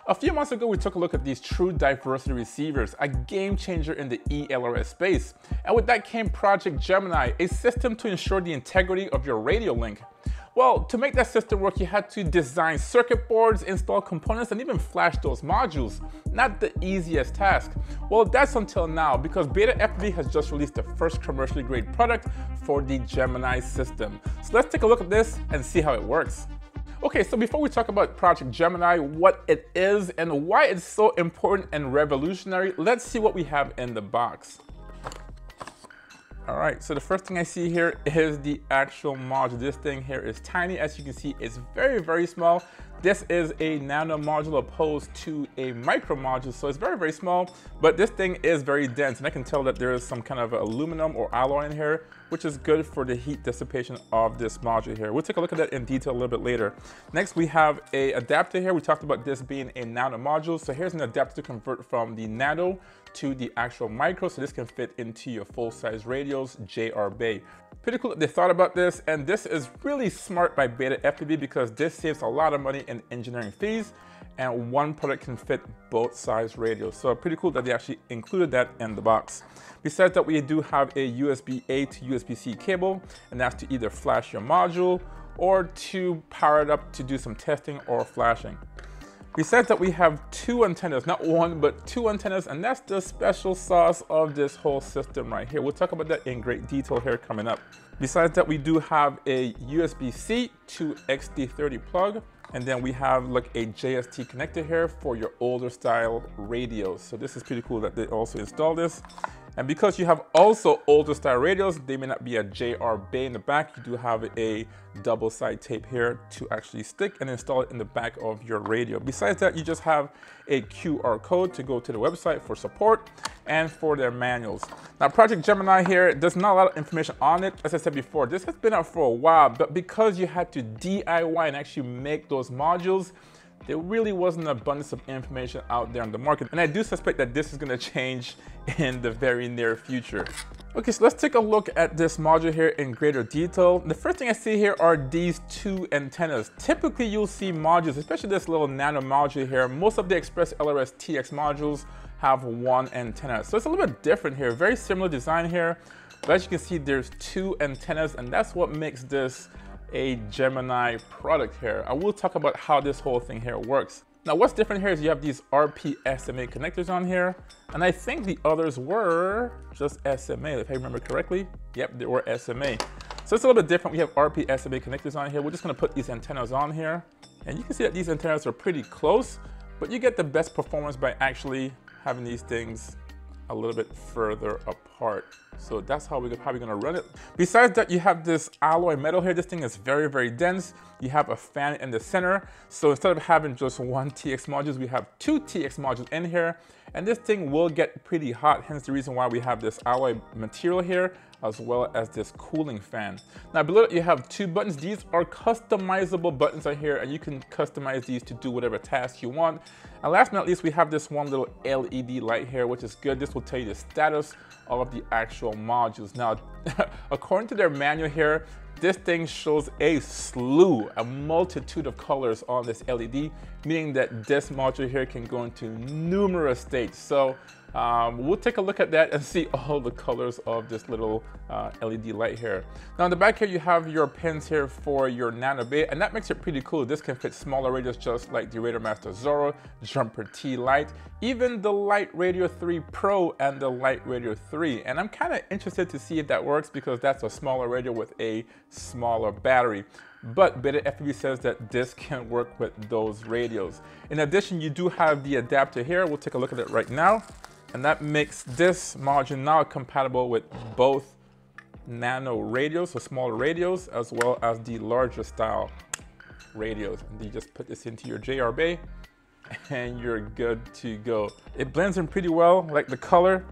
A few months ago, we took a look at these true diversity receivers, a game changer in the ELRS space. And with that came Project Gemini, a system to ensure the integrity of your radio link. Well, to make that system work, you had to design circuit boards, install components, and even flash those modules. Not the easiest task. Well, that's until now, because BetaFPV has just released the first commercially grade product for the Gemini system. So let's take a look at this and see how it works. Okay, so before we talk about Project Gemini, what it is and why it's so important and revolutionary, let's see what we have in the box. All right, so the first thing I see here is the actual module. This thing here is tiny. As you can see, it's very, very small. This is a nano module opposed to a micro module, so it's very, very small, but this thing is very dense, and I can tell that there is some kind of aluminum or alloy in here, which is good for the heat dissipation of this module here. We'll take a look at that in detail a little bit later. Next, we have an adapter here. We talked about this being a nano module, so here's an adapter to convert from the nano to the actual micro, so this can fit into your full-size radios, JR Pretty cool that they thought about this, and this is really smart by BetaFPV because this saves a lot of money in engineering fees, and one product can fit both size radios. So pretty cool that they actually included that in the box. Besides that, we do have a USB-A to USB-C cable, and that's to either flash your module or to power it up to do some testing or flashing. Besides that, we have two antennas, not one, but two antennas, and that's the special sauce of this whole system right here. We'll talk about that in great detail here coming up. Besides that, we do have a USB-C to XD30 plug, and then we have like a JST connector here for your older style radios. So this is pretty cool that they also installed this. And because you have also older style radios, they may not be a JR bay in the back. You do have a double side tape here to actually stick and install it in the back of your radio. Besides that, you just have a QR code to go to the website for support and for their manuals. Now, Project Gemini here, there's not a lot of information on it. As I said before, this has been out for a while, but because you had to DIY and actually make those modules, there really wasn't an abundance of information out there on the market. And I do suspect that this is gonna change in the very near future. Okay, so let's take a look at this module here in greater detail. The first thing I see here are these two antennas. Typically, you'll see modules, especially this little nano module here. Most of the Express ELRS TX modules have one antenna. So it's a little bit different here. Very similar design here. But as you can see, there's two antennas, and that's what makes this a Gemini product here. I will talk about how this whole thing here works. Now, what's different here is you have these RP SMA connectors on here, and I think the others were just SMA, if I remember correctly. Yep, they were SMA. So it's a little bit different. We have RP SMA connectors on here. We're just gonna put these antennas on here, and you can see that these antennas are pretty close, but you get the best performance by actually having these things a little bit further apart. So that's how we're probably gonna run it. Besides that, you have this alloy metal here. This thing is very, very dense. You have a fan in the center. So instead of having just one TX modules, we have two TX modules in here. And this thing will get pretty hot, hence the reason why we have this alloy material here, as well as this cooling fan. Now below it, you have two buttons. These are customizable buttons right here, and you can customize these to do whatever task you want. And last but not least, we have this one little LED light here, which is good. This will tell you the status of the actual modules. Now, according to their manual here, this thing shows a multitude of colors on this LED, meaning that this module here can go into numerous states. So we'll take a look at that and see all the colors of this little LED light here. Now in the back here, you have your pins here for your nano bay, and that makes it pretty cool. This can fit smaller radios just like the Radar Master Zorro, Jumper T Lite, even the Lite Radio 3 Pro and the Lite Radio 3. And I'm kind of interested to see if that works because that's a smaller radio with a smaller battery. But BetaFPV says that this can work with those radios. In addition, you do have the adapter here. We'll take a look at it right now. And that makes this module now compatible with both nano radios, so smaller radios, as well as the larger style radios. And you just put this into your JR bay and you're good to go. It blends in pretty well, like the color.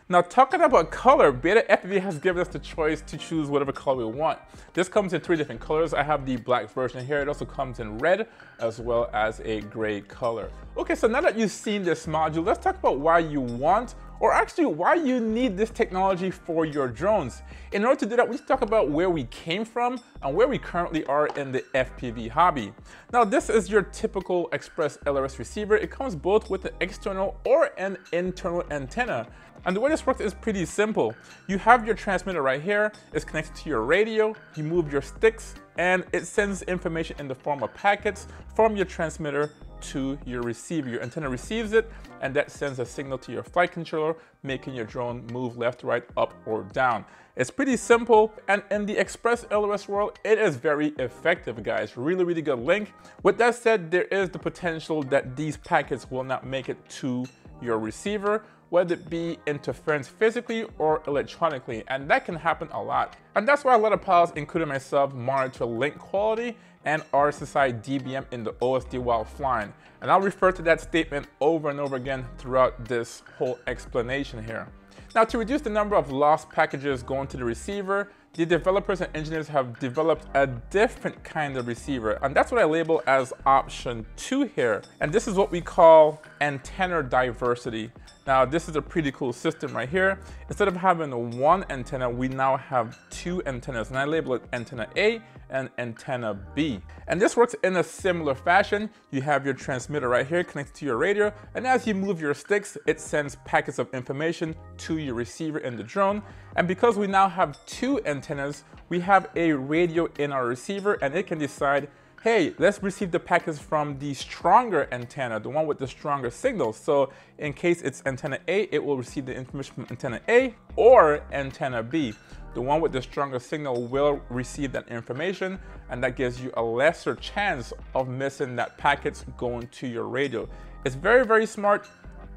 Now talking about color, BetaFPV has given us the choice to choose whatever color we want. This comes in 3 different colors. I have the black version here. It also comes in red as well as a gray color. Okay, so now that you've seen this module, let's talk about why you want, or actually why you need this technology for your drones. In order to do that, we talk about where we came from and where we currently are in the FPV hobby. Now this is your typical Express ELRS receiver. It comes both with an external or an internal antenna. And the way this works is pretty simple. You have your transmitter right here. It's connected to your radio. You move your sticks and it sends information in the form of packets from your transmitter to your receiver. Your antenna receives it and that sends a signal to your flight controller, making your drone move left, right, up, or down. It's pretty simple, and in the Express ELRS world, it is very effective, guys. Really, really good link. With that said, there is the potential that these packets will not make it to your receiver, whether it be interference physically or electronically, and that can happen a lot. And that's why a lot of pilots, including myself, monitor link quality and RSSI dBm in the OSD while flying. And I'll refer to that statement over and over again throughout this whole explanation here. Now, to reduce the number of lost packages going to the receiver, the developers and engineers have developed a different kind of receiver, and that's what I label as option 2 here. And this is what we call antenna diversity. Now, this is a pretty cool system right here. Instead of having 1 antenna, we now have 2 antennas, and I label it antenna A and antenna B. And this works in a similar fashion. You have your transmitter right here connected to your radio, and as you move your sticks, it sends packets of information to your receiver in the drone. And because we now have 2 antennas, we have a radio in our receiver, and it can decide, hey, let's receive the packets from the stronger antenna, the one with the stronger signal. So in case it's antenna A, it will receive the information from antenna A, or antenna B. The one with the stronger signal will receive that information, and that gives you a lesser chance of missing that packets going to your radio. It's very, very smart.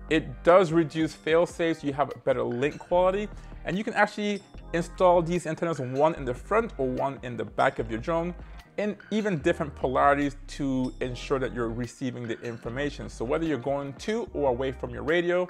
It does reduce fail-safes. You have better link quality, and you can actually install these antennas, one in the front or one in the back of your drone, in even different polarities to ensure that you're receiving the information. So whether you're going to or away from your radio,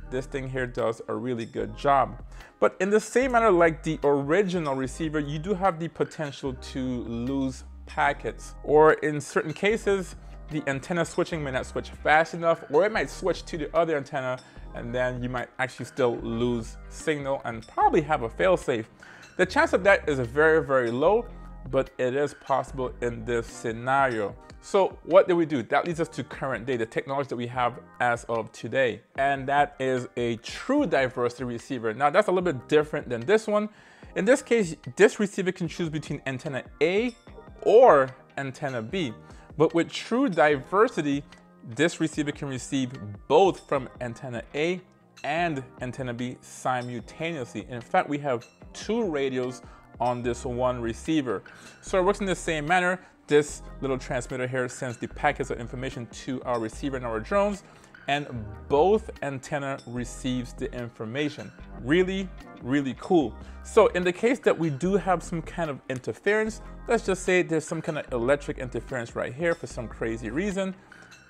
this thing here does a really good job. But in the same manner like the original receiver, you do have the potential to lose packets, or in certain cases, the antenna switching may not switch fast enough, or it might switch to the other antenna, and then you might actually still lose signal and probably have a fail-safe. The chance of that is very, very low, but it is possible in this scenario. So what do we do? That leads us to current day, the technology that we have as of today. And that is a true diversity receiver. Now that's a little bit different than this one. In this case, this receiver can choose between antenna A or antenna B. But with true diversity, this receiver can receive both from antenna A and antenna B simultaneously. In fact, we have 2 radios on this one receiver. So it works in the same manner. This little transmitter here sends the packets of information to our receiver and our drones, and both antenna receives the information. Really, really cool. So in the case that we do have some kind of interference, let's just say there's some kind of electric interference right here for some crazy reason,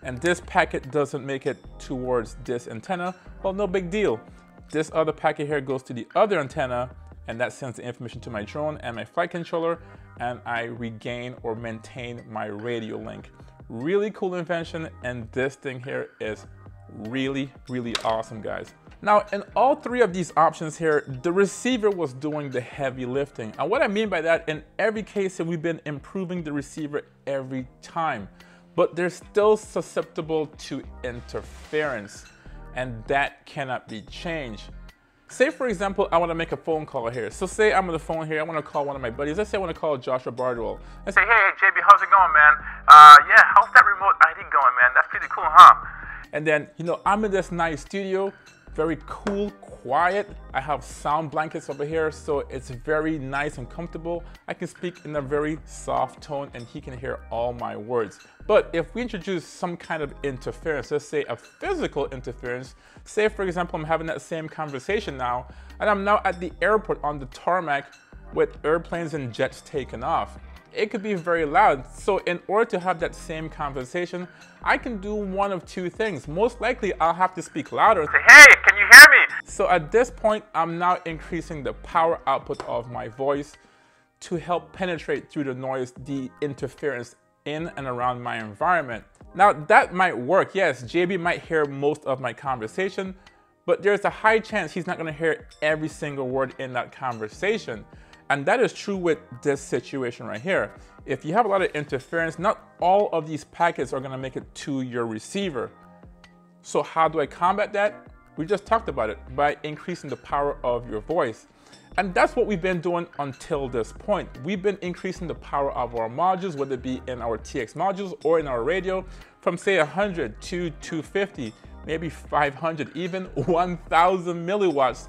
and this packet doesn't make it towards this antenna, well, no big deal. This other packet here goes to the other antenna, and that sends the information to my drone and my flight controller, and I regain or maintain my radio link. Really cool invention, and this thing here is really, really awesome, guys. Now, in all 3 of these options here, the receiver was doing the heavy lifting. And what I mean by that, in every case, we've been improving the receiver every time, but they're still susceptible to interference, and that cannot be changed. Say, for example, I want to make a phone call here. So say I'm on the phone here, I want to call one of my buddies. Let's say I want to call Joshua Bardwell. I say, hey, JB, how's it going, man? Yeah, how's that remote ID going, man? That's pretty cool, huh? And then, you know, I'm in this nice studio, very cool, quiet. I have sound blankets over here, so it's very nice and comfortable. I can speak in a very soft tone, and he can hear all my words. But if we introduce some kind of interference, let's say a physical interference, say for example, I'm having that same conversation now, and I'm now at the airport on the tarmac with airplanes and jets taking off. It could be very loud. So in order to have that same conversation, I can do one of 2 things. Most likely, I'll have to speak louder and say, hey, can you hear me? So at this point, I'm now increasing the power output of my voice to help penetrate through the noise, the interference in and around my environment. Now that might work. Yes, JB might hear most of my conversation, but there's a high chance he's not gonna hear every single word in that conversation. And that is true with this situation right here. If you have a lot of interference, not all of these packets are gonna make it to your receiver. So how do I combat that? We just talked about it, by increasing the power of your voice. And that's what we've been doing until this point. We've been increasing the power of our modules, whether it be in our TX modules or in our radio, from say 100 to 250, maybe 500, even 1000 milliwatts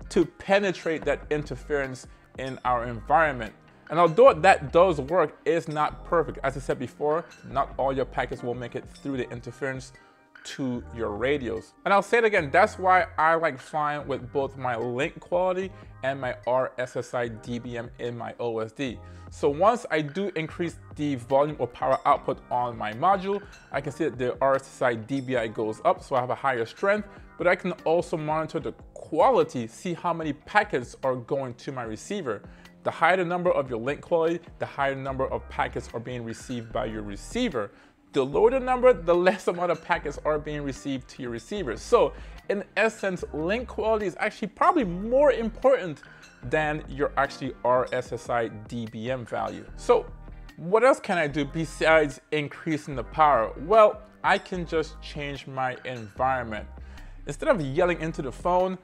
to penetrate that interference in our environment. And although that does work, it's not perfect. As I said before, not all your packets will make it through the interference to your radios. And I'll say it again, that's why I like flying with both my link quality and my RSSI dBm in my OSD. So once I do increase the volume or power output on my module, I can see that the RSSI dBi goes up, so I have a higher strength, but I can also monitor the quality, see how many packets are going to my receiver. The higher the number of your link quality, the higher the number of packets are being received by your receiver. The lower the number, the less amount of packets are being received to your receiver. So in essence, link quality is actually probably more important than your actually RSSI dBm value. So what else can I do besides increasing the power? Well, I can just change my environment. Instead of yelling into the phone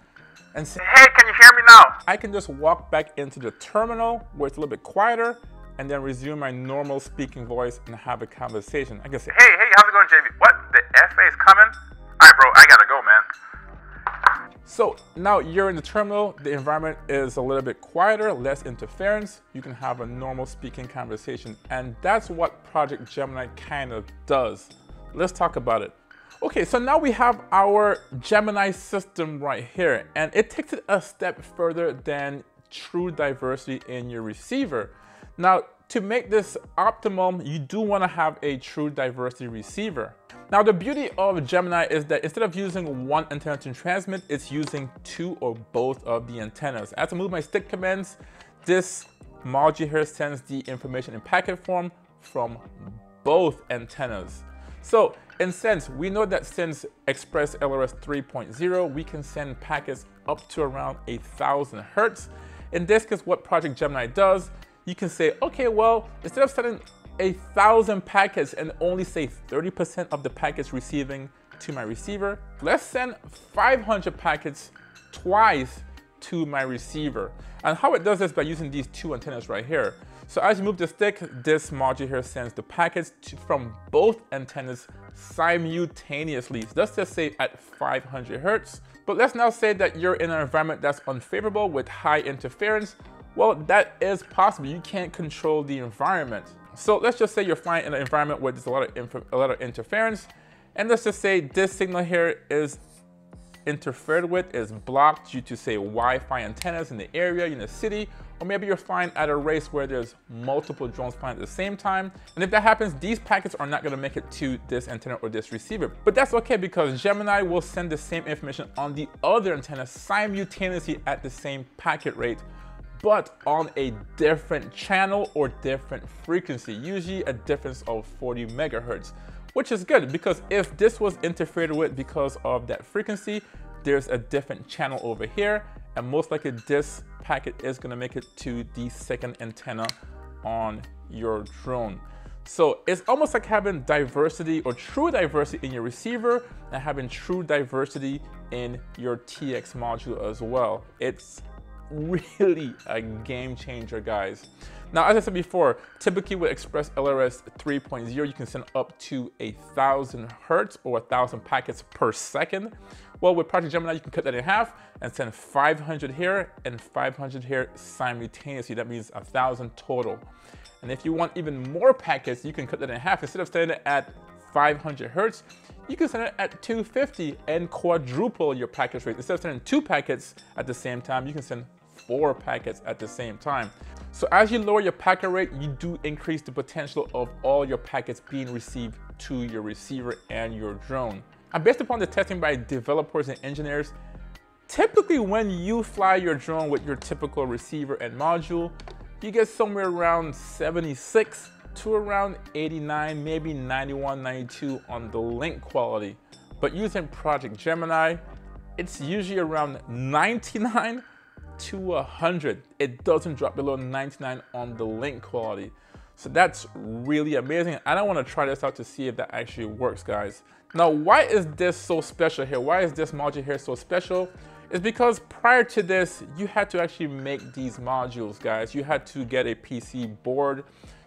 and saying, "Hey, can you hear me now?" I can just walk back into the terminal where it's a little bit quieter and then resume my normal speaking voice and have a conversation. I can say, hey, how's it going, JV? What, the FA is coming? All right, bro, I gotta go, man. So now you're in the terminal, the environment is a little bit quieter, less interference, you can have a normal speaking conversation, and that's what Project Gemini kind of does. Let's talk about it. Okay, so now we have our Gemini system right here, and it takes it a step further than true diversity in your receiver. Now, to make this optimum, you do want to have a true diversity receiver. Now, the beauty of Gemini is that instead of using one antenna to transmit, it's using two or both of the antennas. As I move my stick commands, this module here sends the information in packet form from both antennas. So, in sense, we know that since Express ELRS 3.0, we can send packets up to around 1000 hertz. In this case, what Project Gemini does, you can say, okay, well, instead of sending 1000 packets and only say 30% of the packets receiving to my receiver, let's send 500 packets twice to my receiver. And how it does this by using these two antennas right here. So as you move the stick, this module here sends the packets from both antennas simultaneously. So let's just say at 500 hertz. But let's now say that you're in an environment that's unfavorable with high interference. Well, that is possible. You can't control the environment. So let's just say you're flying in an environment where there's a lot of interference. And let's just say this signal here is interfered with, is blocked due to, say, Wi-Fi antennas in the area, in the city, or maybe you're flying at a race where there's multiple drones flying at the same time. And if that happens, these packets are not gonna make it to this antenna or this receiver. But that's okay, because Gemini will send the same information on the other antenna simultaneously at the same packet rate, but on a different channel or different frequency, usually a difference of 40 megahertz. Which is good, because if this was interfered with because of that frequency, there's a different channel over here, and most likely this packet is gonna make it to the second antenna on your drone. So it's almost like having diversity or true diversity in your receiver and having true diversity in your TX module as well. It's really a game changer, guys. Now, as I said before, typically with Express ELRS 3.0, you can send up to 1000 hertz or 1000 packets per second. Well, with Project Gemini, you can cut that in half and send 500 here and 500 here simultaneously. That means 1000 total. And if you want even more packets, you can cut that in half. Instead of sending it at 500 hertz, you can send it at 250 and quadruple your package rate. Instead of sending 2 packets at the same time, you can send 4 packets at the same time. So as you lower your packet rate, you do increase the potential of all your packets being received to your receiver and your drone. And based upon the testing by developers and engineers, Typically, when you fly your drone with your typical receiver and module, you get somewhere around 76 to around 89, maybe 91, 92 on the link quality. But using Project Gemini, it's usually around 99 to 100. It doesn't drop below 99 on the link quality. So that's really amazing. I don't want to try this out to see if that actually works, guys. Now, why is this so special here? Why is this module here so special? It's because prior to this, you had to actually make these modules, guys. You had to get a PC board.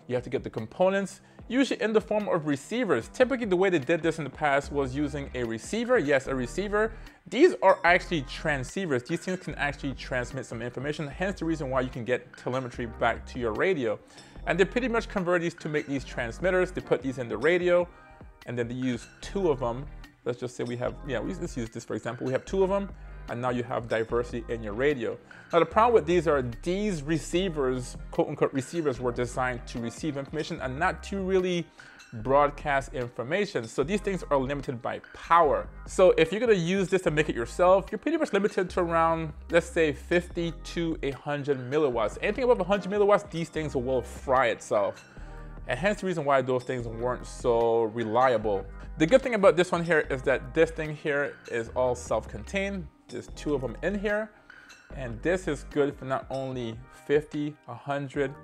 You have to get the components, usually in the form of receivers. Typically, the way they did this in the past was using a receiver. Yes, a receiver. These are actually transceivers. These things can actually transmit some information, hence the reason why you can get telemetry back to your radio. And they pretty much convert these to make these transmitters. They put these in the radio, and then they use two of them. Let's just say we have, let's use this for example. We have two of them, and now you have diversity in your radio. Now the problem with these are these receivers, quote unquote receivers, were designed to receive information and not to really broadcast information. So these things are limited by power. So if you're gonna use this to make it yourself, you're pretty much limited to around, let's say 50 to 100 milliwatts. Anything above 100 milliwatts, these things will fry itself. And hence the reason why those things weren't so reliable. The good thing about this one here is that this thing here is all self-contained. There's two of them in here. And this is good for not only 50, 100,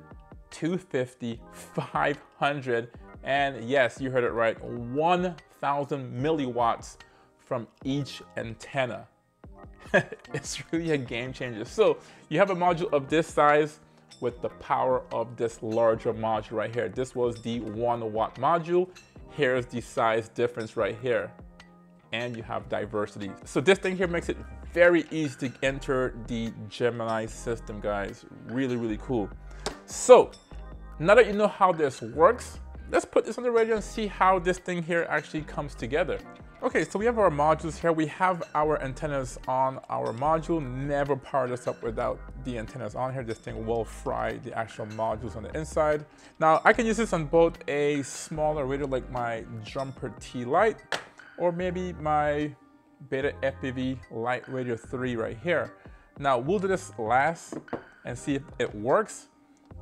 250, 500, and yes, you heard it right, 1,000 milliwatts from each antenna. It's really a game changer. So you have a module of this size with the power of this larger module right here. This was the 1 watt module. Here's the size difference right here. And you have diversity. So this thing here makes it very easy to enter the Gemini system, guys. Really, really cool. So now that you know how this works, let's put this on the radio and see how this thing here actually comes together. Okay, so we have our modules here. We have our antennas on our module. Never power this up without the antennas on here. This thing will fry the actual modules on the inside. Now, I can use this on both a smaller radio like my Jumper T Lite, or maybe my BetaFPV Light Radio 3 right here. Now, we'll do this last and see if it works.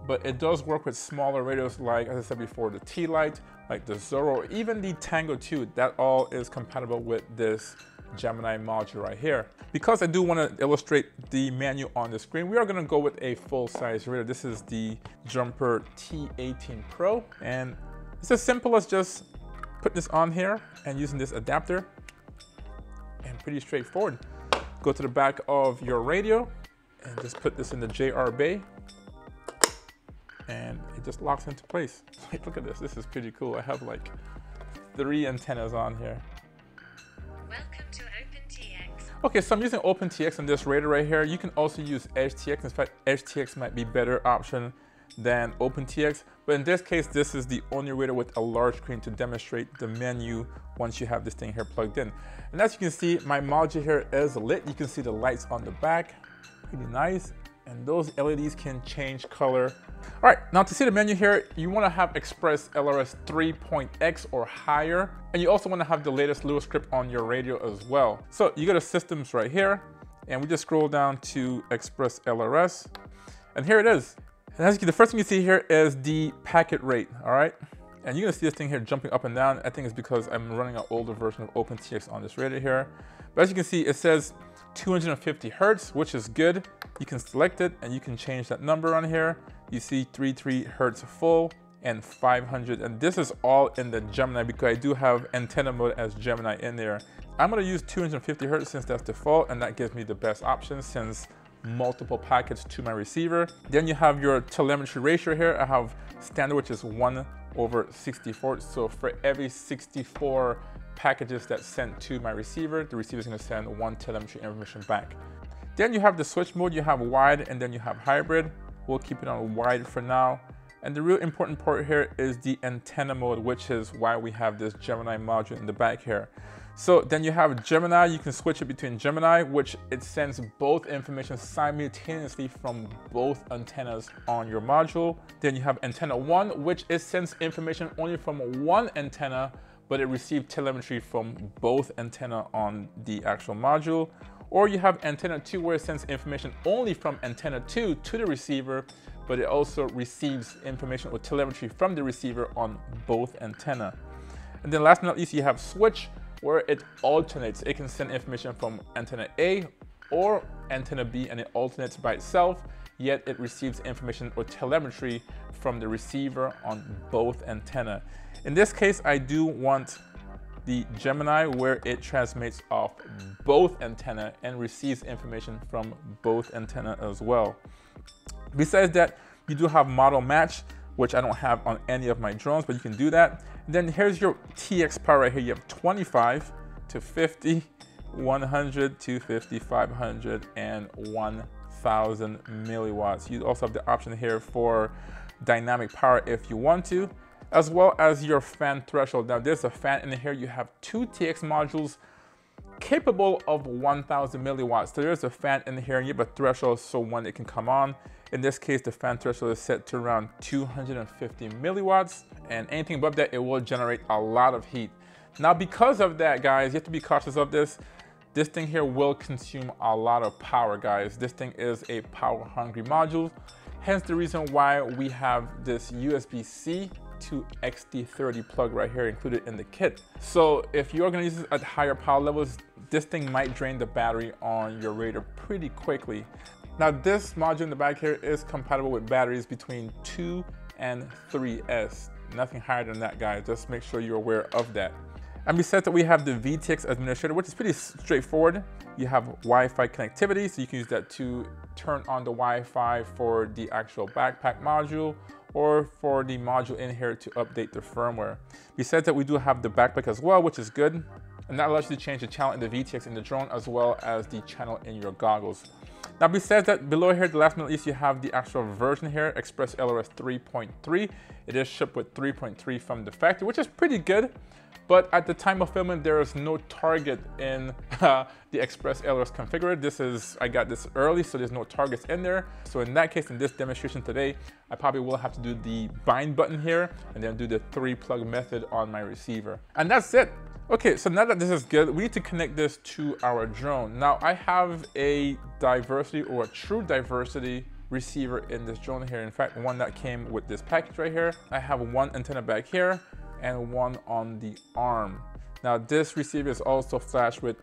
But it does work with smaller radios like, as I said before, the T Lite, like the Zorro, or even the Tango 2. That all is compatible with this Gemini module right here. Because I do want to illustrate the menu on the screen, we are going to go with a full-size radio. This is the Jumper T18 Pro, and it's as simple as just put this on here and using this adapter, and pretty straightforward. Go to the back of your radio and just put this in the JR bay. And it just locks into place. Like, look at this. This is pretty cool. I have like 3 antennas on here. Welcome to OpenTX. Okay, so I'm using OpenTX on this radar right here. You can also use EdgeTX. In fact, EdgeTX might be a better option than OpenTX. But in this case, this is the only radar with a large screen to demonstrate the menu once you have this thing here plugged in. And as you can see, my module here is lit. You can see the lights on the back. Pretty nice. And those LEDs can change color. All right, now to see the menu here, you want to have Express ELRS 3.x or higher. And you also want to have the latest Lewis script on your radio as well. So you go to Systems right here, and we just scroll down to Express ELRS. And here it is. And as you can, the first thing you see here is the packet rate, all right? And you're gonna see this thing here jumping up and down. I think it's because I'm running an older version of OpenTX on this radio here. But as you can see, it says 250 Hertz, which is good. You can select it and you can change that number on here. You see 33 Hertz full and 500. And this is all in the Gemini because I do have antenna mode as Gemini in there. I'm gonna use 250 Hertz since that's default, and that gives me the best option since multiple packets to my receiver. Then you have your telemetry ratio here. I have standard, which is 1/64. So for every 64 packages that's sent to my receiver, the receiver is going to send 1 telemetry information back. Then you have the switch mode. You have wide and then you have hybrid. We'll keep it on wide for now. And the real important part here is the antenna mode, which is why we have this Gemini module in the back here. So then you have Gemini. You can switch it between Gemini, which it sends both information simultaneously from both antennas on your module. Then you have antenna 1, which it sends information only from one antenna, but it received telemetry from both antenna on the actual module. Or you have antenna 2 where it sends information only from antenna 2 to the receiver, but it also receives information or telemetry from the receiver on both antenna. And then last but not least, you have switch where it alternates. It can send information from antenna A or antenna B and it alternates by itself, yet it receives information or telemetry from the receiver on both antenna. In this case, I do want the Gemini where it transmits off both antenna and receives information from both antenna as well. Besides that, you do have model match, which I don't have on any of my drones, but you can do that. And then here's your TX power right here. You have 25 to 50, 100, 250, 500, and 1000 milliwatts. You also have the option here for dynamic power if you want to, as well as your fan threshold. Now there's a fan in here. You have 2 TX modules capable of 1000 milliwatts. So there's a fan in here and you have a threshold so when it can come on. In this case, the fan threshold is set to around 250 milliwatts, and anything above that, it will generate a lot of heat. Now, because of that, guys, you have to be cautious of this. This thing here will consume a lot of power, guys. This thing is a power-hungry module, hence the reason why we have this USB-C to XT30 plug right here included in the kit. So if you're gonna use this at higher power levels, this thing might drain the battery on your radar pretty quickly. Now this module in the back here is compatible with batteries between 2 and 3S. Nothing higher than that, guys. Just make sure you're aware of that. And besides that, we have the VTX administrator, which is pretty straightforward. You have Wi-Fi connectivity, so you can use that to turn on the Wi-Fi for the actual backpack module or for the module in here to update the firmware. Besides that, we do have the backpack as well, which is good. And that allows you to change the channel in the VTX in the drone as well as the channel in your goggles. Now besides that, below here, the last but not least, you have the actual version here, Express ELRS 3.3. It is shipped with 3.3 from the factory, which is pretty good. But at the time of filming, there is no target in the Express ELRS configurator. I got this early, so there's no targets in there. So in that case, in this demonstration today, I probably will have to do the bind button here and then do the 3-plug method on my receiver. And that's it. Okay, so now that this is good, we need to connect this to our drone. Now I have a diversity or a true diversity receiver in this drone here. In fact, one that came with this package right here. I have one antenna back here and one on the arm. Now this receiver is also flashed with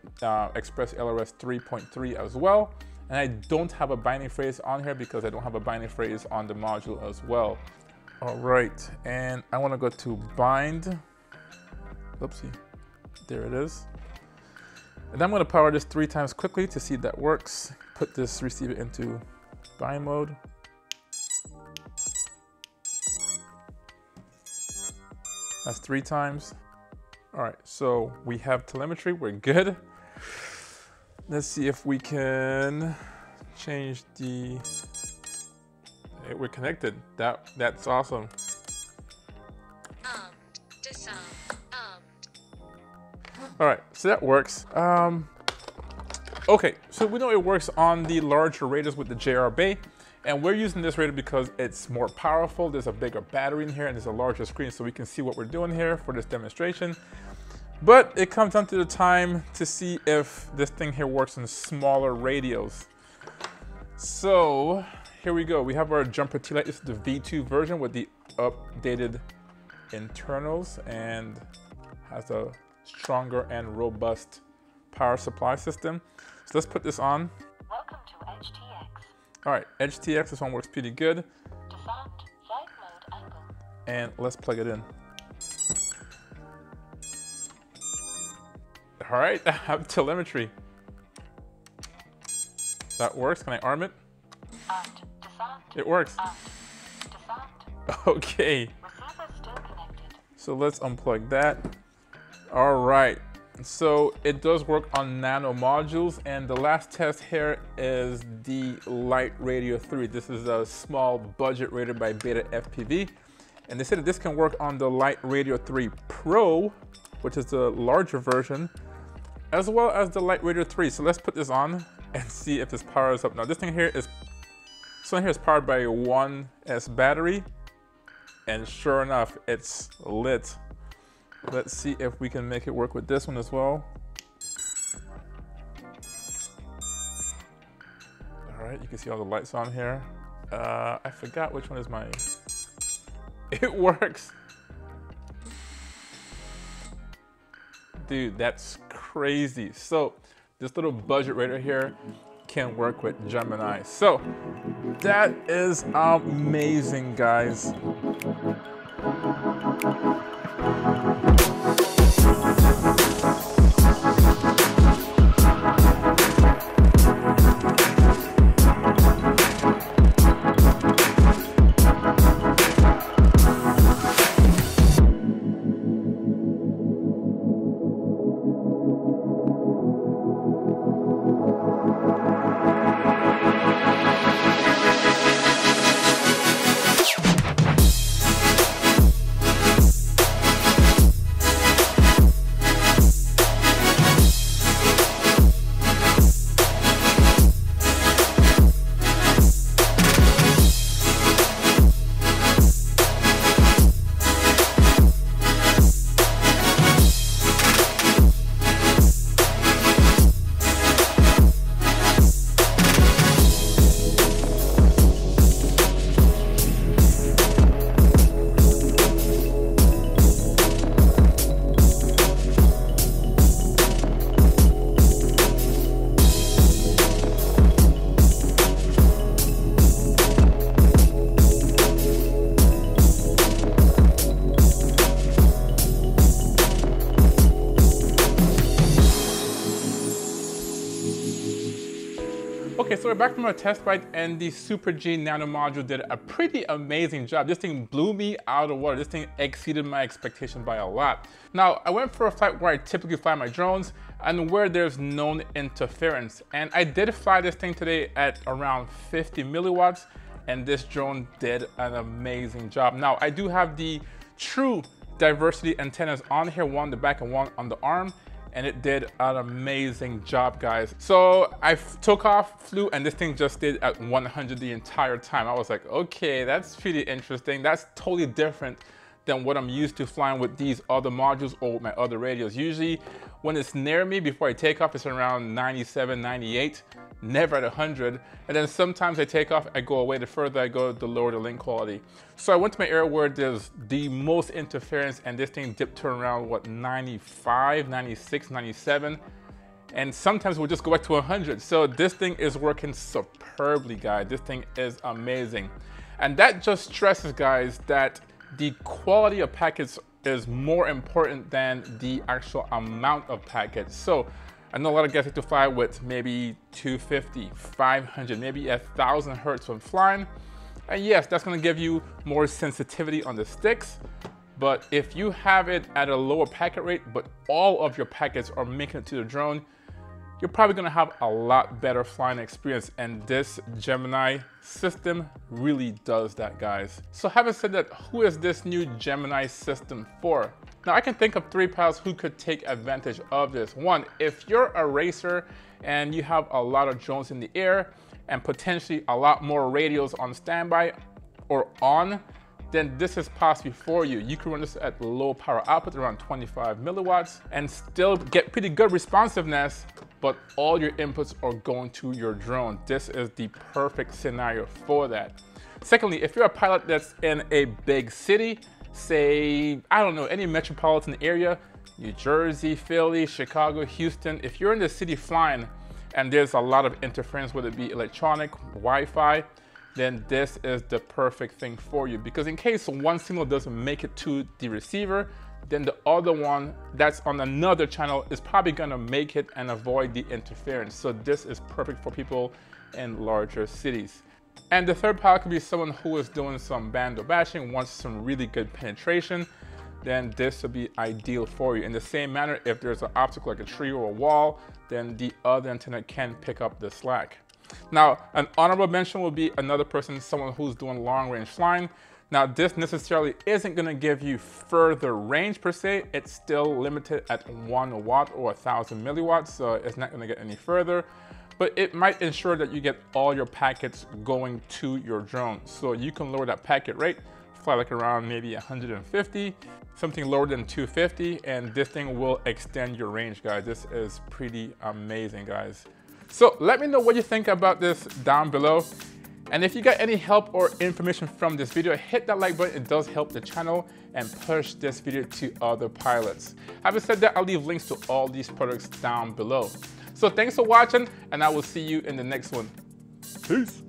Express ELRS 3.3 as well. And I don't have a binding phrase on here because I don't have a binding phrase on the module as well. All right, and I wanna go to bind. Oopsie, there it is. And I'm gonna power this 3 times quickly to see if that works. Put this receiver into bind mode. That's 3 times. All right, so we have telemetry, we're good. Let's see if we can change the, hey, we're connected. That's awesome. Armed, disarmed, armed. All right, so that works. Okay, so we know it works on the larger radars with the JR Bay. And we're using this radar because it's more powerful. There's a bigger battery in here and there's a larger screen so we can see what we're doing here for this demonstration. But it comes down to the time to see if this thing here works in smaller radios. So here we go. We have our jumper T-Light. This is the V2 version with the updated internals and has a stronger and robust power supply system. So let's put this on. Welcome to HTX. All right, Edge TX, this one works pretty good. Disarmed, flight mode angle. And let's plug it in. All right, I have telemetry. That works, can I arm it? Armed, disarmed. It works. Armed, disarmed. Okay, Receiver still connected. so let's unplug that. All right, so it does work on nano modules, and the last test here is the Light Radio 3. This is a small budget radar by BetaFPV, and they said that this can work on the Light Radio 3 Pro, which is the larger version, as well as the Light Radio 3. So let's put this on and see if this powers up. Now this thing here is powered by a 1S battery, and sure enough, it's lit. Let's see if we can make it work with this one as well. right, you can see all the lights on here. I forgot which one is my, it works. Dude, that's crazy. So this little budget radar here can work with Gemini. So that is amazing, guys. Okay, so we're back from our test flight, and the SuperG Nano module did a pretty amazing job. This thing blew me out of the water. This thing exceeded my expectation by a lot. Now, I went for a flight where I typically fly my drones and where there's known interference. And I did fly this thing today at around 50 milliwatts, and this drone did an amazing job. Now, I do have the true diversity antennas on here, one on the back and one on the arm, and it did an amazing job, guys. So I took off, flew, and this thing just stayed at 100 the entire time. I was like, okay, that's pretty interesting. That's totally different than what I'm used to flying with these other modules or with my other radios. Usually when it's near me before I take off, it's around 97, 98, never at 100. And then sometimes I take off, I go away. The further I go, the lower the link quality. So I went to my area where there's the most interference, and this thing dipped to around, what, 95, 96, 97. And sometimes we'll just go back to 100. So this thing is working superbly, guys. This thing is amazing. And that just stresses, guys, that the quality of packets is more important than the actual amount of packets. So I know a lot of guys like to fly with maybe 250, 500, maybe 1,000 hertz when flying. And yes, that's gonna give you more sensitivity on the sticks. But if you have it at a lower packet rate, but all of your packets are making it to the drone, you're probably gonna have a lot better flying experience. And this Gemini system really does that, guys. So having said that, who is this new Gemini system for? Now I can think of 3 pilots who could take advantage of this. One, if you're a racer and you have a lot of drones in the air and potentially a lot more radios on standby or on, then this is possibly for you. You can run this at low power output, around 25 milliwatts, and still get pretty good responsiveness, but all your inputs are going to your drone. This is the perfect scenario for that. Secondly, if you're a pilot that's in a big city, say, I don't know, any metropolitan area, New Jersey, Philly, Chicago, Houston, if you're in the city flying and there's a lot of interference, whether it be electronic, Wi-Fi, then this is the perfect thing for you. Because in case one signal doesn't make it to the receiver, then the other one that's on another channel is probably gonna make it and avoid the interference. So this is perfect for people in larger cities. And the third pilot could be someone who is doing some bando bashing, wants some really good penetration, then this would be ideal for you. In the same manner, if there's an obstacle like a tree or a wall, then the other antenna can pick up the slack. Now, an honorable mention will be another person, someone who's doing long range flying. Now, this necessarily isn't gonna give you further range per se. It's still limited at 1 watt or 1,000 milliwatts, so it's not gonna get any further. But it might ensure that you get all your packets going to your drone. So you can lower that packet rate, fly like around maybe 150, something lower than 250, and this thing will extend your range, guys. This is pretty amazing, guys. So let me know what you think about this down below. And if you got any help or information from this video, hit that like button. It does help the channel and push this video to other pilots. Having said that, I'll leave links to all these products down below. So thanks for watching, and I will see you in the next one. Peace.